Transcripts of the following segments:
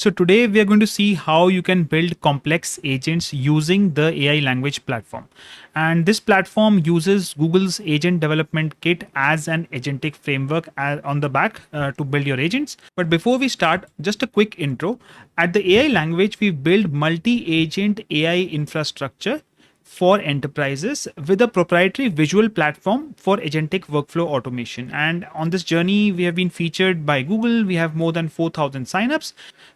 So today we are going to see how you can build complex agents using the AI language platform. And this platform uses Google's agent development kit as an agentic framework on the back to build your agents. But before we start, just a quick intro. At the AI language, we build multi-agent AI infrastructure for enterprises with a proprietary visual platform for agentic workflow automation. And on this journey, we have been featured by Google. We have more than 4,000 signups.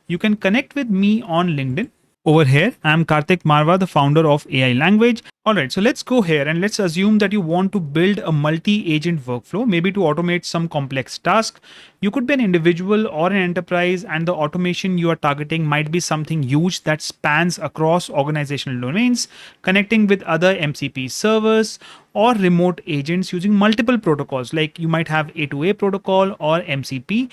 You can connect with me on LinkedIn. Over here, I'm Karthik Marwa, the founder of AI Language. All right, so let's go here and let's assume that you want to build a multi-agent workflow, maybe to automate some complex task. You could be an individual or an enterprise, and the automation you are targeting might be something huge that spans across organizational domains, connecting with other MCP servers or remote agents using multiple protocols, like you might have A2A protocol or MCP.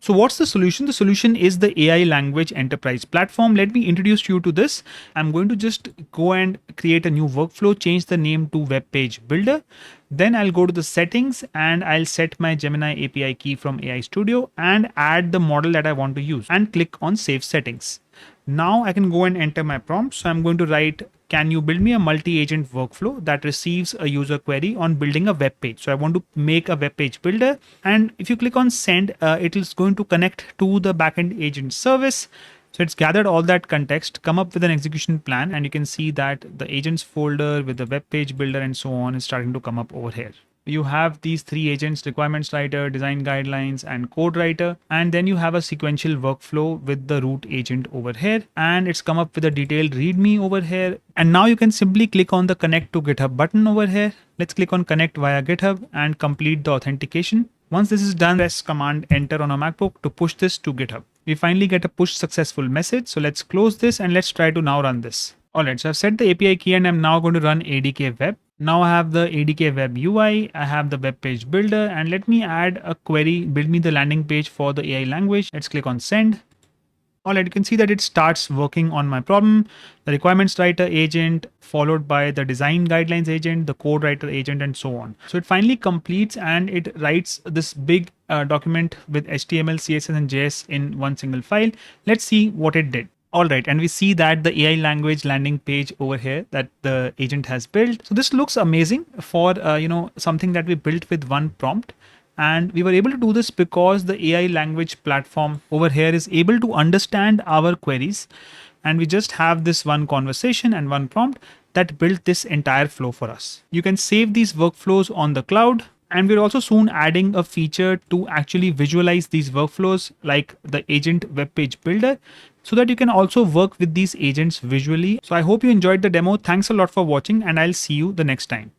So what's the solution? The solution is the AI language enterprise platform. Let me introduce you to this. I'm going to just go and create a new workflow, change the name to web page builder. Then I'll go to the settings and I'll set my Gemini API key from AI Studio and add the model that I want to use and click on save settings. Now I can go and enter my prompt. So I'm going to write, can you build me a multi-agent workflow that receives a user query on building a web page? So I want to make a web page builder. And if you click on send, it is going to connect to the backend agent service. So it's gathered all that context, come up with an execution plan, and you can see that the agents folder with the web page builder and so on is starting to come up over here. You have these three agents: requirements writer, design guidelines, and code writer. And then you have a sequential workflow with the root agent over here. And it's come up with a detailed README over here. And now you can simply click on the connect to GitHub button over here. Let's click on connect via GitHub and complete the authentication. Once this is done, press command enter on a MacBook to push this to GitHub. We finally get a push successful message. So let's close this and let's try to now run this. All right, so I've set the API key and I'm now going to run ADK web. Now I have the ADK web UI, I have the web page builder, and let me add a query, build me the landing page for the AI language. Let's click on send. All right, you can see that it starts working on my problem. The requirements writer agent, followed by the design guidelines agent, the code writer agent, and so on. So it finally completes and it writes this big document with HTML, CSS, and JS in one single file. Let's see what it did. All right, and we see that the AI language landing page over here that the agent has built. So this looks amazing for something that we built with one prompt. And we were able to do this because the AI language platform over here is able to understand our queries. And we just have this one conversation and one prompt that built this entire flow for us. You can save these workflows on the cloud. And we're also soon adding a feature to actually visualize these workflows like the agent web page builder, so that you can also work with these agents visually. So I hope you enjoyed the demo. Thanks a lot for watching, and I'll see you the next time.